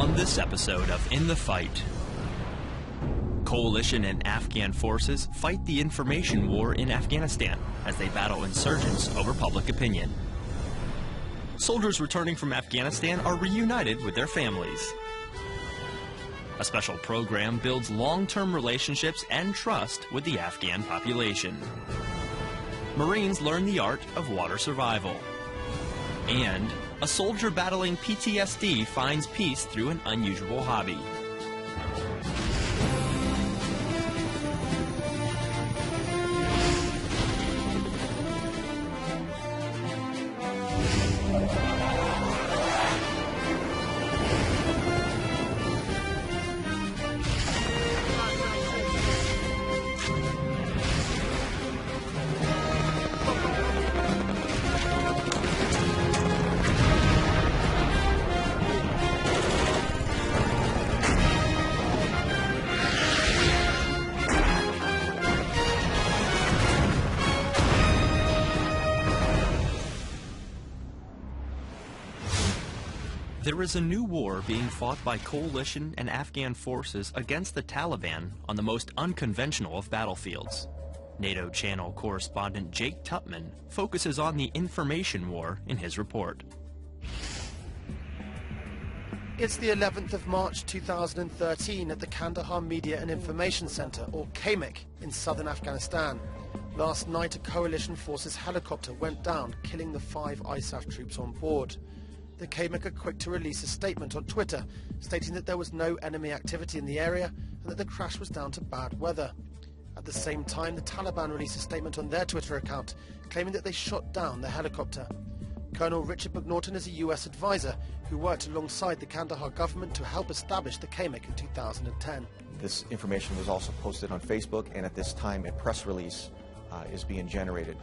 On this episode of In the Fight, coalition and Afghan forces fight the information war in Afghanistan as they battle insurgents over public opinion. Soldiers returning from Afghanistan are reunited with their families. A special program builds long-term relationships and trust with the Afghan population. Marines learn the art of water survival. And a soldier battling PTSD finds peace through an unusual hobby. There is a new war being fought by coalition and Afghan forces against the Taliban on the most unconventional of battlefields. NATO Channel correspondent Jake Tutman focuses on the information war in his report. It's the 11th of March 2013 at the Kandahar Media and Information Center, or KMIC, in southern Afghanistan. Last night, a coalition forces helicopter went down, killing the 5 ISAF troops on board. The KMIC are quick to release a statement on Twitter, stating that there was no enemy activity in the area and that the crash was down to bad weather. At the same time, the Taliban released a statement on their Twitter account, claiming that they shot down the helicopter. Colonel Richard McNaughton is a US advisor who worked alongside the Kandahar government to help establish the KMIC in 2010. This information was also posted on Facebook, and at this time a press release is being generated.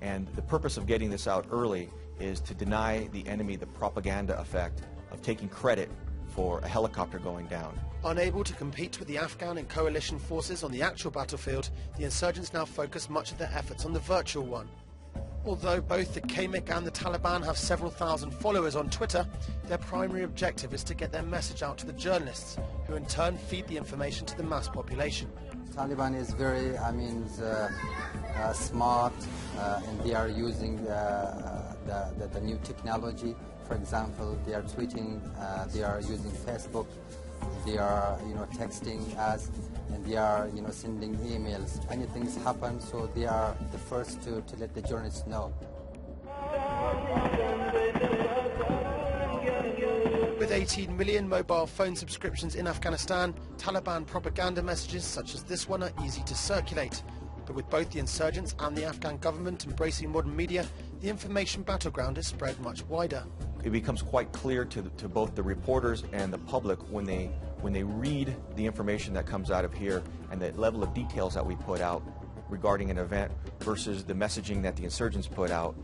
And the purpose of getting this out early is to deny the enemy the propaganda effect of taking credit for a helicopter going down. Unable to compete with the Afghan and coalition forces on the actual battlefield, the insurgents now focus much of their efforts on the virtual one. Although both the KMIC and the Taliban have several thousand followers on Twitter, their primary objective is to get their message out to the journalists, who in turn feed the information to the mass population. Taliban is very, smart, and they are using the new technology. For example, they are tweeting, they are using Facebook, they are texting us, and they are sending emails. Anything happens, so they are the first to let the journalists know. With 18 million mobile phone subscriptions in Afghanistan, Taliban propaganda messages such as this one are easy to circulate. But with both the insurgents and the Afghan government embracing modern media, the information battleground is spread much wider. It becomes quite clear to both the reporters and the public when they read the information that comes out of here and the level of details that we put out regarding an event versus the messaging that the insurgents put out.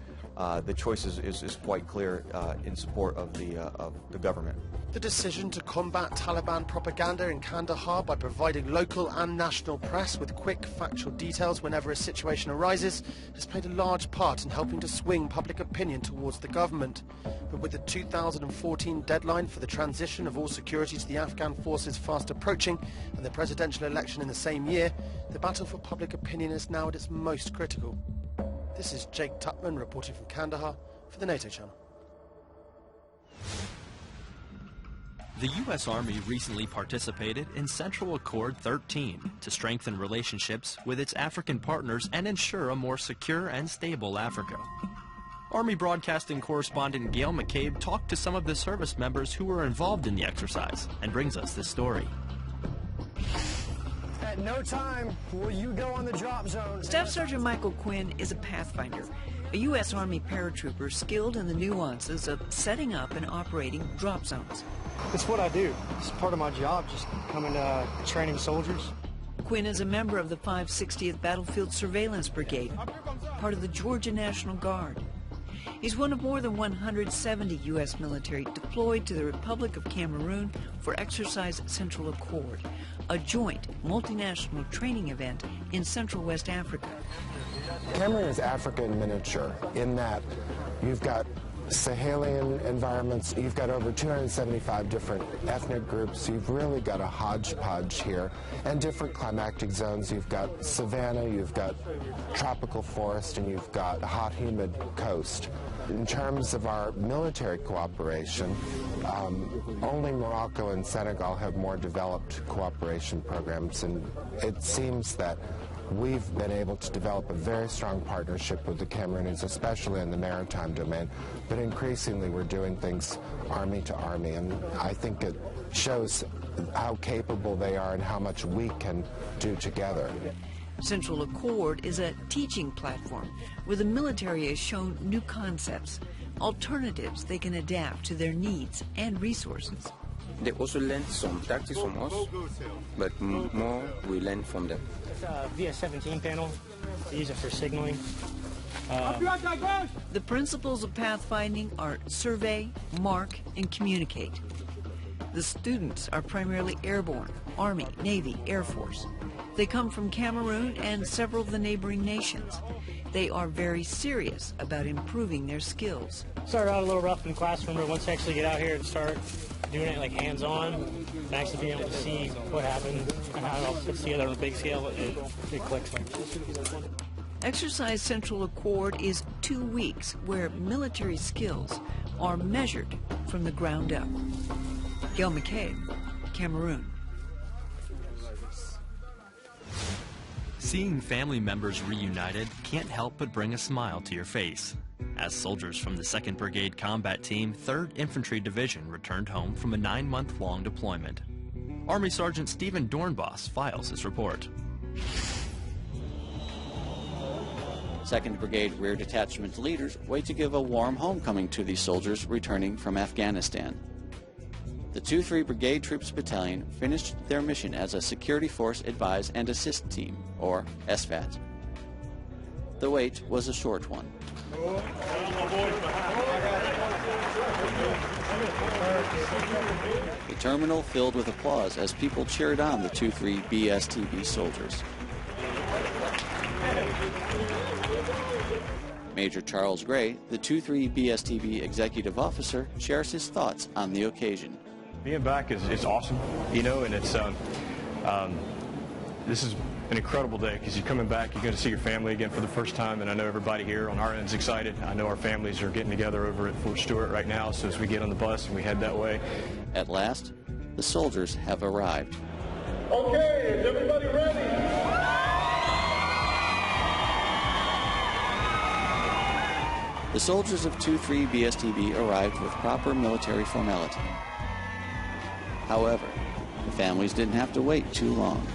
The choice is quite clear in support of the government. The decision to combat Taliban propaganda in Kandahar by providing local and national press with quick, factual details whenever a situation arises has played a large part in helping to swing public opinion towards the government. But with the 2014 deadline for the transition of all security to the Afghan forces fast approaching and the presidential election in the same year, the battle for public opinion is now at its most critical. This is Jake Tutman reporting from Kandahar for the NATO Channel. The U.S. Army recently participated in Central Accord 13 to strengthen relationships with its African partners and ensure a more secure and stable Africa. Army broadcasting correspondent Gail McCabe talked to some of the service members who were involved in the exercise and brings us this story. At no time will you go on the drop zone. Staff Sergeant Michael Quinn is a pathfinder, a U.S. Army paratrooper skilled in the nuances of setting up and operating drop zones. It's what I do. It's part of my job, just coming to training soldiers. Quinn is a member of the 560th Battlefield Surveillance Brigade, part of the Georgia National Guard. He's one of more than 170 U.S. military deployed to the Republic of Cameroon for Exercise Central Accord, a joint multinational training event in Central West Africa. Cameroon is Africa in miniature in that you've got Sahelian environments, you've got over 275 different ethnic groups. You've really got a hodgepodge here, and different climactic zones. You've got savanna, you've got tropical forest, and you've got a hot, humid coast. In terms of our military cooperation, only Morocco and Senegal have more developed cooperation programs, and it seems that we've been able to develop a very strong partnership with the Cameroonians, especially in the maritime domain, but increasingly we're doing things army to army, and I think it shows how capable they are and how much we can do together. Central Accord is a teaching platform where the military has shown new concepts, alternatives they can adapt to their needs and resources. They also learn some tactics from us, but more we learn from them. It's a VS-17 panel. They use it for signaling. The principles of pathfinding are survey, mark, and communicate. The students are primarily airborne, Army, Navy, Air Force. They come from Cameroon and several of the neighboring nations. They are very serious about improving their skills. Started out a little rough in the classroom, but once you actually get out here and start doing it like hands-on, and actually being able to see what happened and how it all fits together on a big scale, it clicks. Exercise Central Accord is 2 weeks where military skills are measured from the ground up. Gail McCabe, Cameroon. Seeing family members reunited can't help but bring a smile to your face, as soldiers from the 2nd Brigade Combat Team, 3rd Infantry Division returned home from a 9-month-long deployment. Army Sergeant Stephen Dornbos files his report. 2nd Brigade Rear Detachment leaders wait to give a warm homecoming to these soldiers returning from Afghanistan. The 2-3 Brigade Troops Battalion finished their mission as a Security Force Advise and Assist Team, or SFAT. The wait was a short one. The terminal filled with applause as people cheered on the 2-3 BSTB soldiers. Major Charles Gray, the 2-3 BSTB executive officer, shares his thoughts on the occasion. Being back is awesome, you know, and it's this is an incredible day because you're coming back, you're going to see your family again for the first time, and I know everybody here on our end is excited. I know our families are getting together over at Fort Stewart right now, so as we get on the bus and we head that way. At last, the soldiers have arrived. Okay, is everybody ready? The soldiers of 2-3 BSTB arrived with proper military formality. However, the families didn't have to wait too long.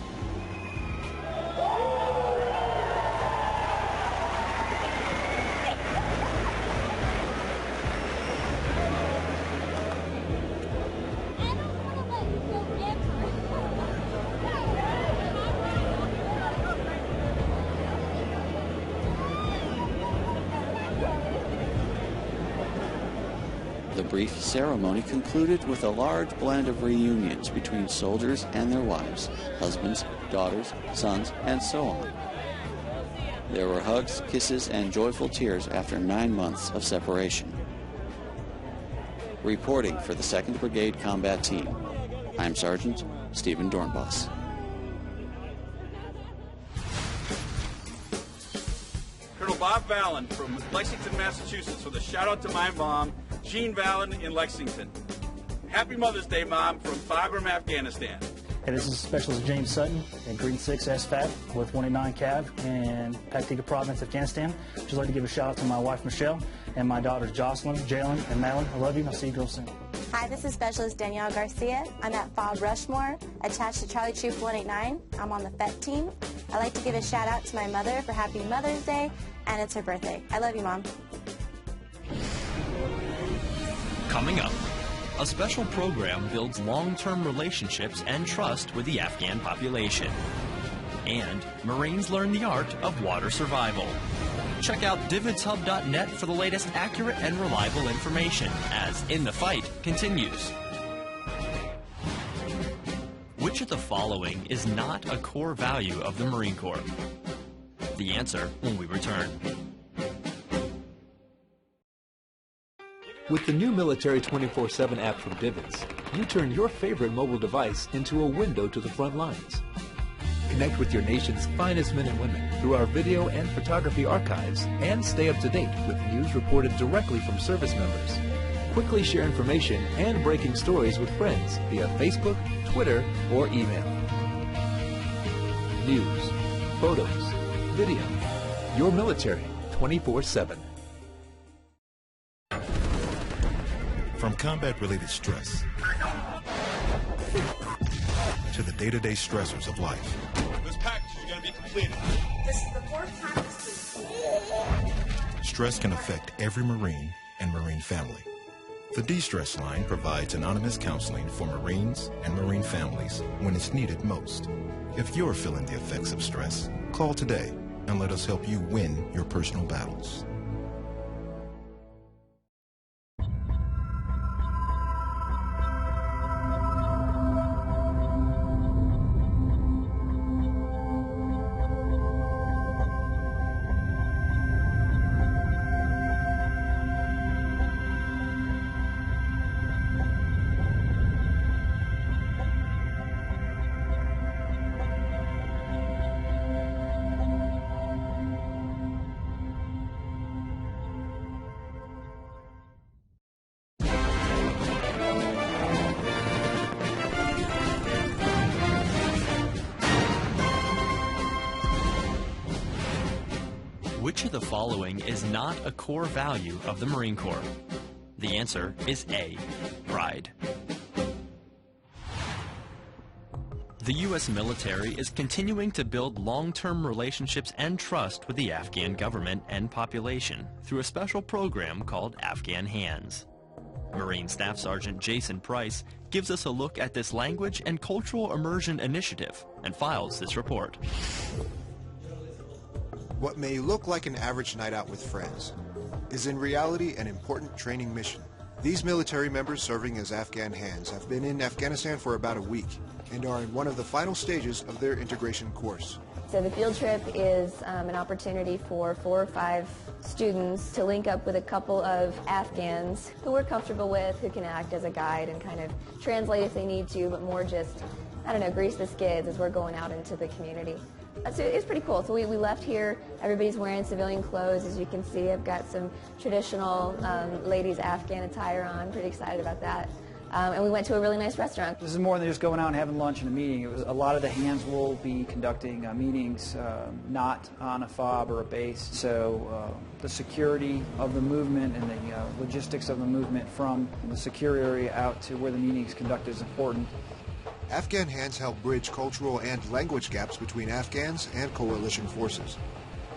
The brief ceremony concluded with a large blend of reunions between soldiers and their wives, husbands, daughters, sons, and so on. There were hugs, kisses, and joyful tears after 9 months of separation. Reporting for the 2nd Brigade Combat Team, I'm Sergeant Stephen Dornbos. Colonel Bob Vallon from Lexington, Massachusetts, with a shout out to my mom, Jean Vallon in Lexington. Happy Mother's Day, Mom, from Bagram, Afghanistan. Hey, this is Specialist James Sutton in Green 6 SFAT with 189 Cav in Paktika Province, Afghanistan. Just like to give a shout out to my wife, Michelle, and my daughters, Jocelyn, Jalen, and Madeline. I love you. I'll see you girls soon. Hi, this is Specialist Danielle Garcia. I'm at Bob Rushmore, attached to Charlie Troop 189. I'm on the FET team. I'd like to give a shout out to my mother for Happy Mother's Day, and it's her birthday. I love you, Mom. Coming up, a special program builds long-term relationships and trust with the Afghan population. And Marines learn the art of water survival. Check out DividsHub.net for the latest accurate and reliable information as In the Fight continues. Which of the following is not a core value of the Marine Corps? The answer when we return. With the new Military 24/7 app from Divots, you turn your favorite mobile device into a window to the front lines. Connect with your nation's finest men and women through our video and photography archives and stay up to date with news reported directly from service members. Quickly share information and breaking stories with friends via Facebook, Twitter, or email. News, photos, video. Your military 24/7. From combat-related stress to the day-to-day stressors of life. This package is going to be completed. This is the 4th time this week. Stress can affect every Marine and Marine family. The De-Stress Line provides anonymous counseling for Marines and Marine families when it's needed most. If you're feeling the effects of stress, call today and let us help you win your personal battles. Which of the following is not a core value of the Marine Corps? The answer is A, pride. The U.S. military is continuing to build long-term relationships and trust with the Afghan government and population through a special program called Afghan Hands. Marine Staff Sergeant Jason Price gives us a look at this language and cultural immersion initiative and files this report. What may look like an average night out with friends is in reality an important training mission. These military members serving as Afghan Hands have been in Afghanistan for about a week and are in one of the final stages of their integration course. So the field trip is an opportunity for 4 or 5 students to link up with a couple of Afghans who we're comfortable with, who can act as a guide and kind of translate if they need to, but more just, I don't know, grease the skids as we're going out into the community. So it's pretty cool. So we left here, everybody's wearing civilian clothes. As you can see, I've got some traditional ladies' Afghan attire on. Pretty excited about that. And we went to a really nice restaurant. This is more than just going out and having lunch and a meeting. It was a lot of the hands will be conducting meetings not on a FOB or a base. So the security of the movement and the logistics of the movement from the secure area out to where the meeting is conducted is important. Afghan Hands help bridge cultural and language gaps between Afghans and coalition forces.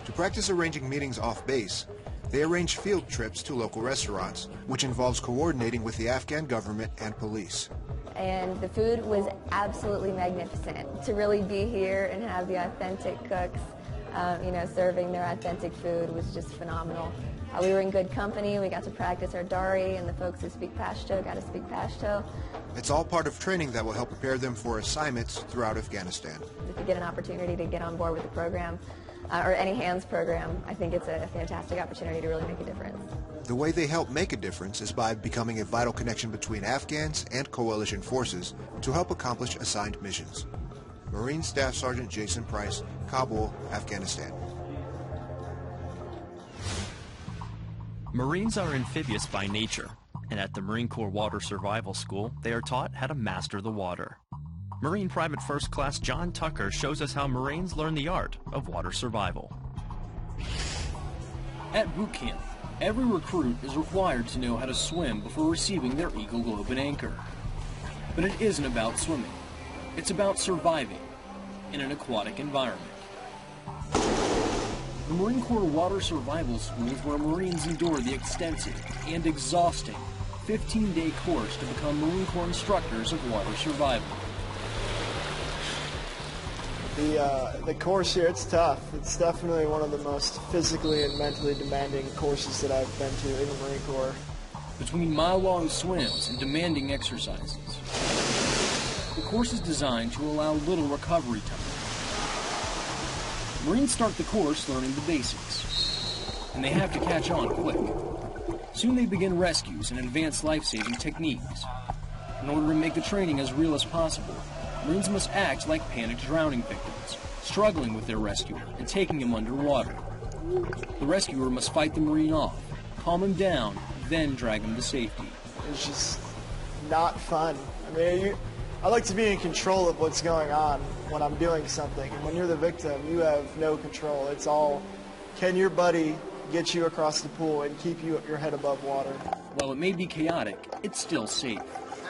To practice arranging meetings off base, they arrange field trips to local restaurants, which involves coordinating with the Afghan government and police. And the food was absolutely magnificent. To really be here and have the authentic cooks, serving their authentic food was just phenomenal. We were in good company. We got to practice our Dari, and the folks who speak Pashto got to speak Pashto. It's all part of training that will help prepare them for assignments throughout Afghanistan. If you get an opportunity to get on board with the program, or any hands program, I think it's a fantastic opportunity to really make a difference. The way they help make a difference is by becoming a vital connection between Afghans and coalition forces to help accomplish assigned missions. Marine Staff Sergeant Jason Price, Kabul, Afghanistan. Marines are amphibious by nature, and at the Marine Corps Water Survival School, they are taught how to master the water. Marine Private First Class John Tucker shows us how Marines learn the art of water survival. At boot camp, every recruit is required to know how to swim before receiving their Eagle Globe and Anchor. But it isn't about swimming. It's about surviving in an aquatic environment. The Marine Corps Water Survival School is where Marines endure the extensive and exhausting 15-day course to become Marine Corps instructors of water survival. The course here, it's tough. It's definitely one of the most physically and mentally demanding courses that I've been to in the Marine Corps. Between mile-long swims and demanding exercises, the course is designed to allow little recovery time. Marines start the course learning the basics, and they have to catch on quick. Soon they begin rescues and advanced life-saving techniques. In order to make the training as real as possible, Marines must act like panicked drowning victims, struggling with their rescuer and taking him underwater. The rescuer must fight the Marine off, calm him down, then drag him to safety. It's just not fun. I mean, I like to be in control of what's going on when I'm doing something. And when you're the victim, you have no control. It's all, can your buddy get you across the pool and keep your head above water? While it may be chaotic, it's still safe.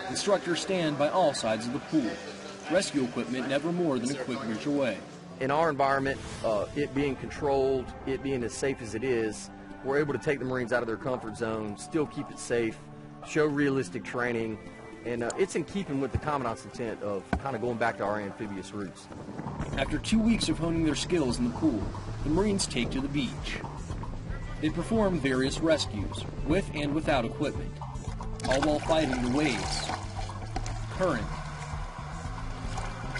Instructors stand by all sides of the pool. Rescue equipment never more than a quick reach away. In our environment, it being controlled, it being as safe as it is, we're able to take the Marines out of their comfort zone, still keep it safe, show realistic training, and it's in keeping with the Commandant's intent of kind of going back to our amphibious roots. After 2 weeks of honing their skills in the pool, the Marines take to the beach. They perform various rescues, with and without equipment, all while fighting the waves, current,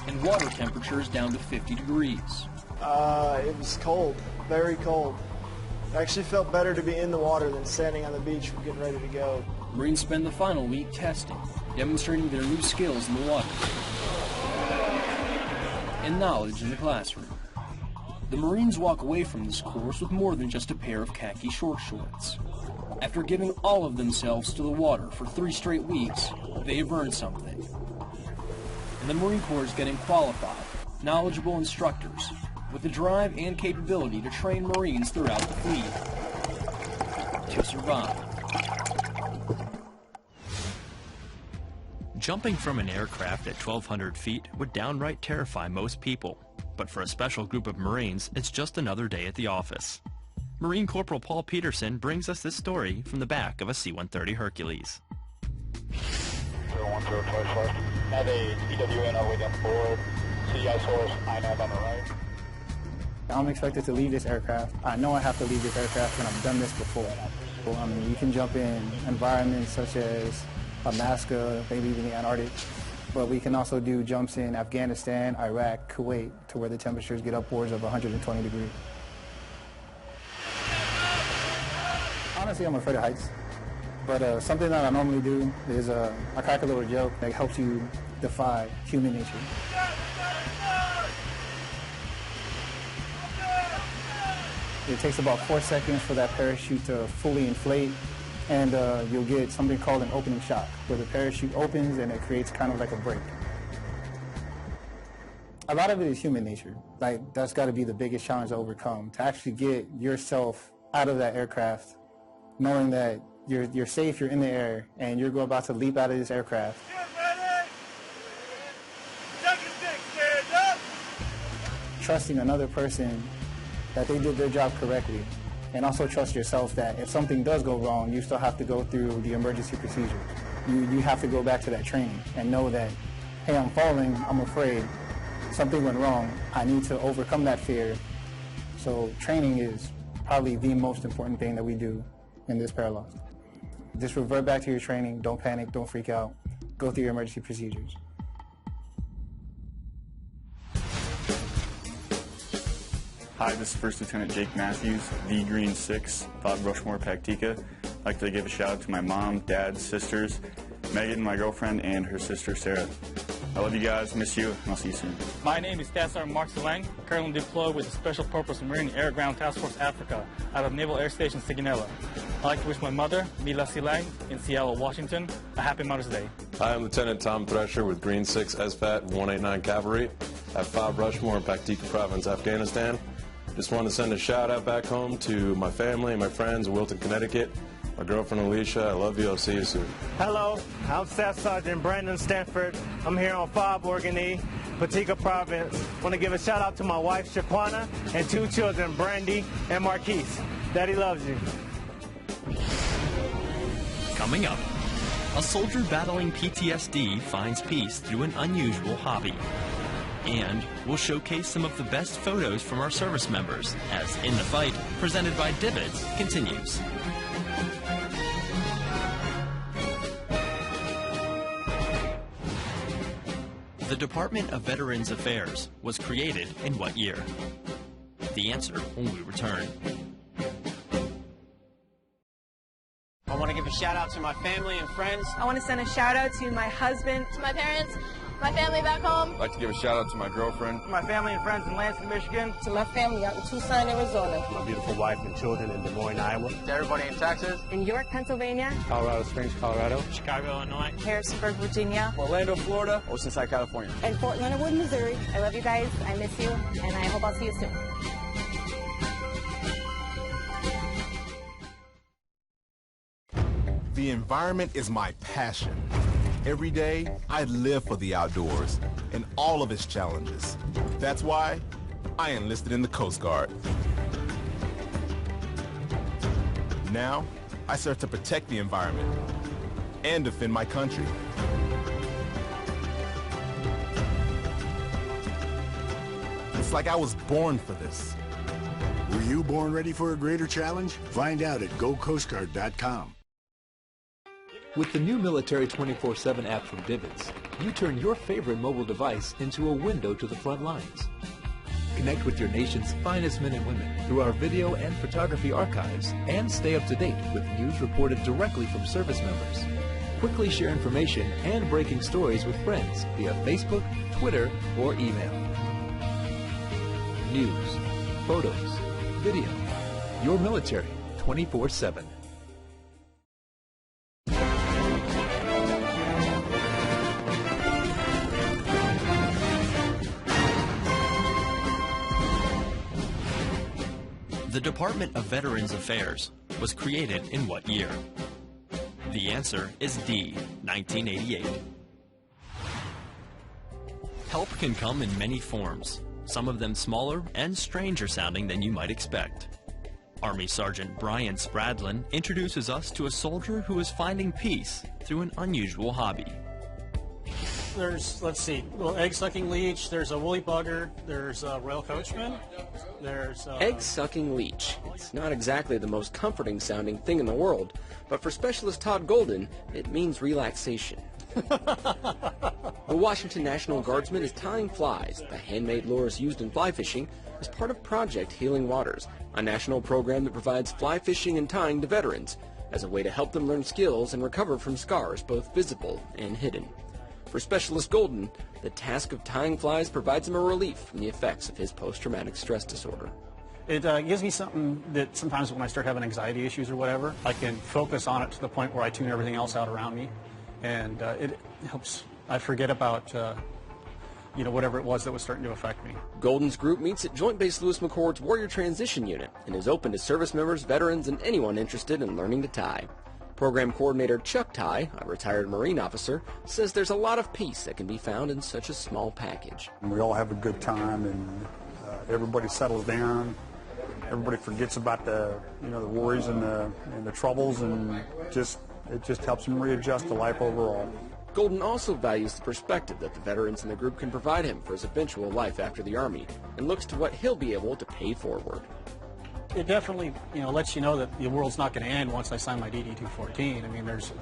and water temperatures down to 50 degrees. It was cold, very cold. It actually felt better to be in the water than standing on the beach getting ready to go. Marines spend the final week testing, demonstrating their new skills in the water and knowledge in the classroom. The Marines walk away from this course with more than just a pair of khaki short shorts. After giving all of themselves to the water for 3 straight weeks, they have earned something. And the Marine Corps is getting qualified, knowledgeable instructors with the drive and capability to train Marines throughout the fleet to survive. Jumping from an aircraft at 1,200 feet would downright terrify most people. But for a special group of Marines, it's just another day at the office. Marine Corporal Paul Peterson brings us this story from the back of a C-130 Hercules. 01025, have a EWN all the way down the board, CI source, INAV on the right. I'm expected to leave this aircraft. I know I have to leave this aircraft, and I've done this before. I mean, you can jump in environments such as Alaska, maybe even the Antarctic, but we can also do jumps in Afghanistan, Iraq, Kuwait, to where the temperatures get upwards of 120 degrees. Honestly, I'm afraid of heights, but something that I normally do is I crack a little joke that helps you defy human nature. It takes about 4 seconds for that parachute to fully inflate, and you'll get something called an opening shock, where the parachute opens and it creates kind of like a break. A lot of it is human nature. Like, that's got to be the biggest challenge to overcome, to actually get yourself out of that aircraft, knowing that you're safe, you're in the air, and you're about to leap out of this aircraft. Trusting another person that they did their job correctly, and also trust yourself that if something does go wrong, you still have to go through the emergency procedure. You have to go back to that training and know that, hey, I'm falling, I'm afraid, something went wrong, I need to overcome that fear. So training is probably the most important thing that we do in this paraloft. Just revert back to your training, don't panic, don't freak out, go through your emergency procedures. Hi, this is First Lieutenant Jake Matthews, the Green 6, 5 Rushmore, Pactica. I'd like to give a shout out to my mom, dad, sisters, Megan, my girlfriend, and her sister, Sarah. I love you guys, miss you, and I'll see you soon. My name is Staff Sergeant Mark Salang, currently deployed with the Special Purpose Marine Air Ground Task Force Africa out of Naval Air Station Sigonella. I'd like to wish my mother, Mila Silang, in Seattle, Washington, a happy Mother's Day. Hi, I'm Lieutenant Tom Thresher with Green 6 SFAT 189 Cavalry at 5 Rushmore in Paktika Province, Afghanistan. Just want to send a shout out back home to my family and my friends in Wilton, Connecticut. My girlfriend Alicia, I love you, I'll see you soon. Hello, I'm Staff Sergeant Brandon Stanford. I'm here on 5 Orkney, Paktika Province. Want to give a shout out to my wife Shaquana and 2 children, Brandy and Marquise. Daddy loves you. Coming up, a soldier battling PTSD finds peace through an unusual hobby. And we'll showcase some of the best photos from our service members as In the Fight, presented by Divots, continues. The Department of Veterans Affairs was created in what year? The answer when we return. a shout out to my family and friends. I want to send a shout out to my husband, to my parents, my family back home. I'd like to give a shout out to my girlfriend. My family and friends in Lansing, Michigan. To my family out in Tucson, Arizona. My beautiful wife and children in Des Moines, Iowa. To everybody in Texas. In York, Pennsylvania. Colorado Springs, Colorado. Chicago, Illinois. Harrisonburg, Virginia. Orlando, Florida. Oceanside, California. And Fort Leonard Wood, Missouri. I love you guys. I miss you. And I hope I'll see you soon. The environment is my passion. Every day, I live for the outdoors and all of its challenges. That's why I enlisted in the Coast Guard. Now, I serve to protect the environment and defend my country. It's like I was born for this. Were you born ready for a greater challenge? Find out at GoCoastGuard.com. With the new Military 24/7 app from Divots, you turn your favorite mobile device into a window to the front lines. Connect with your nation's finest men and women through our video and photography archives and stay up to date with news reported directly from service members. Quickly share information and breaking stories with friends via Facebook, Twitter, or email. News, photos, video. Your military 24/7. The Department of Veterans Affairs was created in what year? The answer is D, 1988. Help can come in many forms, some of them smaller and stranger sounding than you might expect. Army Sergeant Brian Spradlin introduces us to a soldier who is finding peace through an unusual hobby. There's, let's see, a little egg-sucking leech, there's a woolly bugger, there's a royal coachman, there's egg-sucking leech. It's not exactly the most comforting sounding thing in the world, but for Specialist Todd Golden, it means relaxation. The Washington National Guardsman is tying flies, the handmade lures used in fly fishing, as part of Project Healing Waters, a national program that provides fly fishing and tying to veterans, as a way to help them learn skills and recover from scars, both visible and hidden. For Specialist Golden, the task of tying flies provides him a relief from the effects of his post-traumatic stress disorder. It gives me something that sometimes when I start having anxiety issues or whatever, I can focus on it to the point where I tune everything else out around me. And it helps, I forget about, whatever it was that was starting to affect me. Golden's group meets at Joint Base Lewis McChord's Warrior Transition Unit and is open to service members, veterans, and anyone interested in learning to tie. Program coordinator Chuck Ty, a retired Marine officer, says there's a lot of peace that can be found in such a small package. We all have a good time, and everybody settles down. Everybody forgets about the worries and the troubles, and it just helps them readjust to life overall. Golden also values the perspective that the veterans in the group can provide him for his eventual life after the Army, and looks to what he'll be able to pay forward. It definitely, lets you know that the world's not going to end once I sign my DD-214. I mean, there's,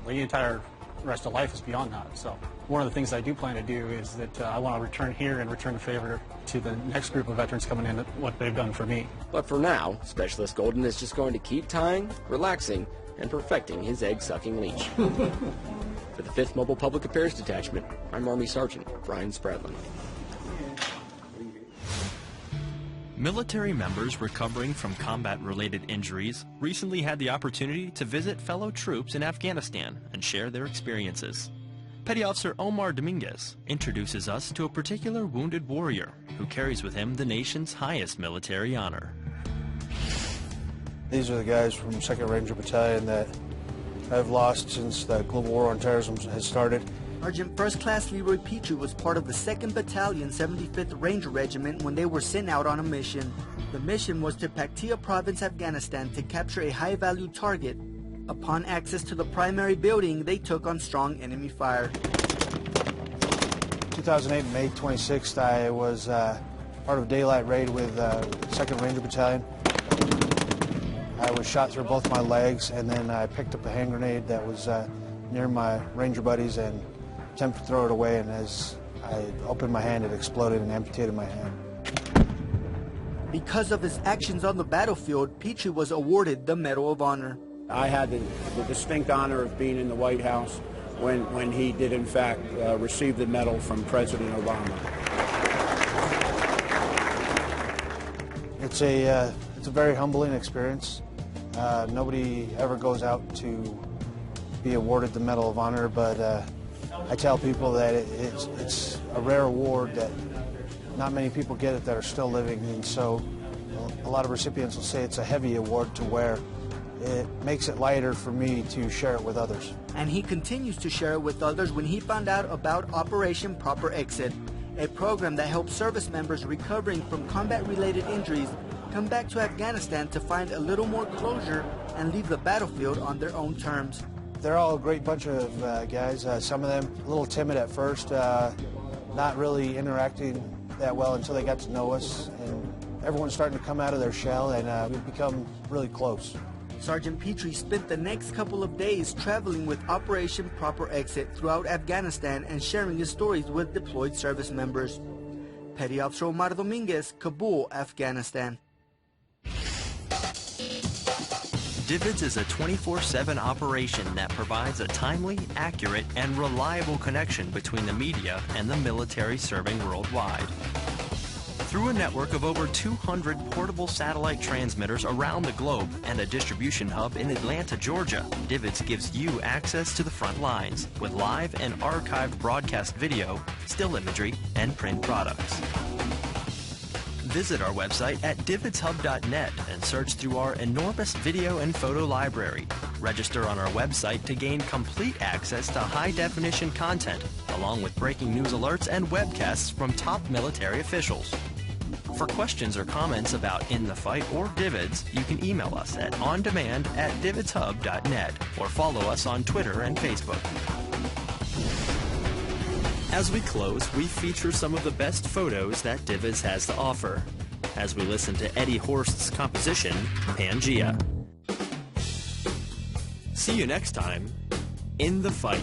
the entire rest of life is beyond that. So one of the things I do plan to do is that I want to return here and return the favor to the next group of veterans coming in, what they've done for me. But for now, Specialist Golden is just going to keep tying, relaxing, and perfecting his egg-sucking leech. For the 5th Mobile Public Affairs Detachment, I'm Army Sergeant Brian Spradlin. Military members recovering from combat-related injuries recently had the opportunity to visit fellow troops in Afghanistan and share their experiences. Petty Officer Omar Dominguez introduces us to a particular wounded warrior who carries with him the nation's highest military honor. These are the guys from 2nd Ranger Battalion that I've lost since the global war on terrorism has started. Sergeant First Class Leroy Petrie was part of the 2nd Battalion, 75th Ranger Regiment when they were sent out on a mission. The mission was to Paktia Province, Afghanistan to capture a high-value target. Upon access to the primary building, they took on strong enemy fire. 2008, May 26th, I was part of a daylight raid with 2nd Ranger Battalion. I was shot through both my legs, and then I picked up a hand grenade that was near my Ranger buddies and attempted to throw it away, and as I opened my hand, it exploded and amputated my hand. Because of his actions on the battlefield, Petrie was awarded the Medal of Honor. I had the distinct honor of being in the White House when he did, in fact, receive the medal from President Obama. It's a very humbling experience. Nobody ever goes out to be awarded the Medal of Honor, but I tell people that it's a rare award that not many people get it that are still living, and so a lot of recipients will say it's a heavy award to wear. It makes it lighter for me to share it with others. And he continues to share it with others when he found out about Operation Proper Exit, a program that helps service members recovering from combat-related injuries come back to Afghanistan to find a little more closure and leave the battlefield on their own terms. They're all a great bunch of guys. Some of them a little timid at first, not really interacting that well until they got to know us. And everyone's starting to come out of their shell, and we've become really close. Sergeant Petrie spent the next couple of days traveling with Operation Proper Exit throughout Afghanistan and sharing his stories with deployed service members. Petty Officer Omar Dominguez, Kabul, Afghanistan. DVIDS is a 24/7 operation that provides a timely, accurate, and reliable connection between the media and the military serving worldwide. Through a network of over 200 portable satellite transmitters around the globe and a distribution hub in Atlanta, Georgia, DVIDS gives you access to the front lines with live and archived broadcast video, still imagery, and print products. Visit our website at dividshub.net and search through our enormous video and photo library. Register on our website to gain complete access to high-definition content, along with breaking news alerts and webcasts from top military officials. For questions or comments about In the Fight or DVIDS, you can email us at ondemand@dividshub.net or follow us on Twitter and Facebook. As we close, we feature some of the best photos that DVIDS has to offer, as we listen to Eddie Horst's composition, Pangea. See you next time, In the Fight.